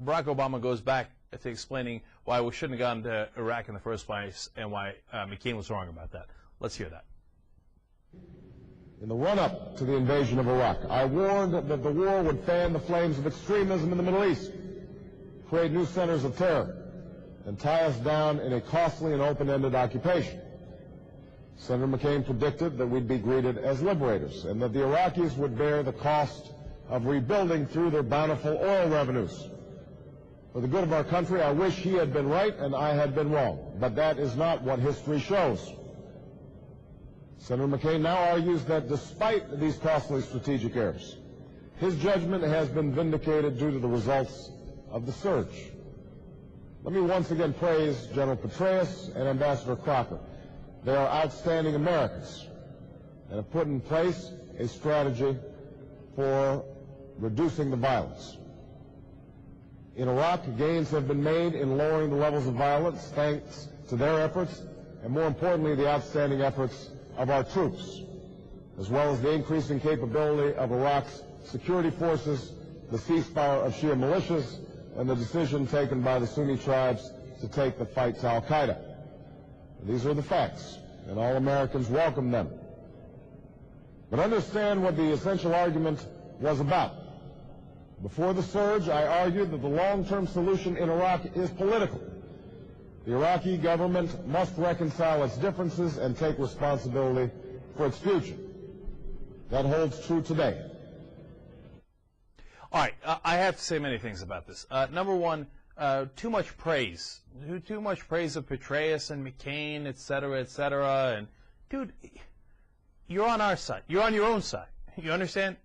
Barack Obama goes back to explaining why we shouldn't have gone to Iraq in the first place and why McCain was wrong about that. Let's hear that. In the run-up to the invasion of Iraq, I warned that the war would fan the flames of extremism in the Middle East, create new centers of terror, and tie us down in a costly and open-ended occupation. Senator McCain predicted that we'd be greeted as liberators and that the Iraqis would bear the cost of rebuilding through their bountiful oil revenues. For the good of our country, I wish he had been right and I had been wrong, but that is not what history shows. Senator McCain now argues that despite these costly strategic errors, his judgment has been vindicated due to the results of the surge. Let me once again praise General Petraeus and Ambassador Crocker. They are outstanding Americans and have put in place a strategy for reducing the violence. In Iraq, gains have been made in lowering the levels of violence thanks to their efforts, and more importantly, the outstanding efforts of our troops, as well as the increasing capability of Iraq's security forces, the ceasefire of Shia militias, and the decision taken by the Sunni tribes to take the fight to al-Qaeda. These are the facts, and all Americans welcome them. But understand what the essential argument was about. Before the surge, I argued that the long-term solution in Iraq is political. The Iraqi government must reconcile its differences and take responsibility for its future. That holds true today. All right, I have to say many things about this. Number one, too much praise. Too much praise of Petraeus and McCain, et cetera, and dude, you're on our side. You're on your own side. You understand?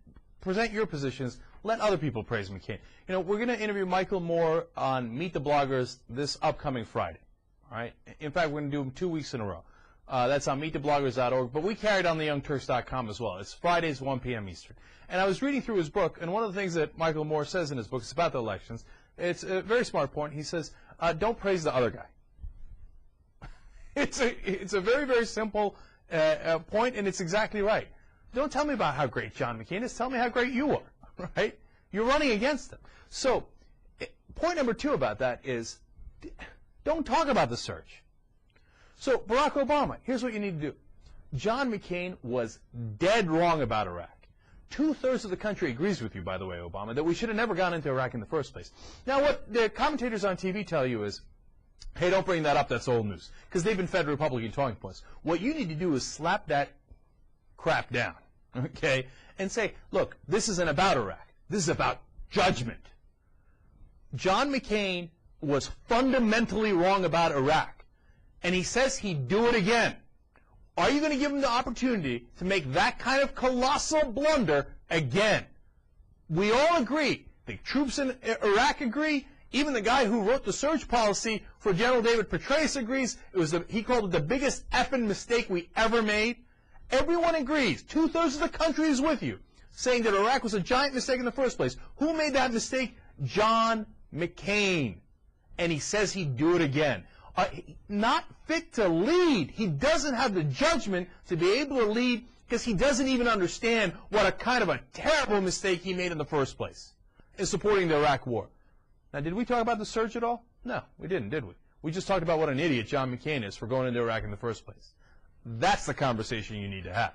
Present your positions. Let other people praise McCain. You know, we're going to interview Michael Moore on Meet the Bloggers this upcoming Friday. All right? In fact, we're going to do them 2 weeks in a row. That's on meetthebloggers.org, but we carry it on theyoungturks.com as well. It's Fridays, 1 p.m. Eastern. And I was reading through his book, and one of the things that Michael Moore says in his book is about the elections. It's a very smart point. He says, don't praise the other guy. It's a very, very simple point, and it's exactly right. Don't tell me about how great John McCain is. Tell me how great you are, right? You're running against him. So point number 2 about that is don't talk about the surge. So Barack Obama, here's what you need to do. John McCain was dead wrong about Iraq. 2/3 of the country agrees with you, by the way, Obama, that we should have never gone into Iraq in the first place. Now, what the commentators on TV tell you is, hey, don't bring that up, that's old news, because they've been fed Republican talking points. What you need to do is slap that crap down, okay, and say, look, this isn't about Iraq. This is about judgment. John McCain was fundamentally wrong about Iraq, and he says he'd do it again. Are you going to give him the opportunity to make that kind of colossal blunder again? We all agree. The troops in Iraq agree. Even the guy who wrote the surge policy for General David Petraeus agrees. He called it the biggest effing mistake we ever made. Everyone agrees. 2/3 of the country is with you, saying that Iraq was a giant mistake in the first place. Who made that mistake? John McCain. And he says he'd do it again. Not fit to lead. He doesn't have the judgment to be able to lead because he doesn't even understand what a kind of a terrible mistake he made in the first place in supporting the Iraq war. Now, did we talk about the surge at all? No, we didn't, did we? We just talked about what an idiot John McCain is for going into Iraq in the first place. That's the conversation you need to have.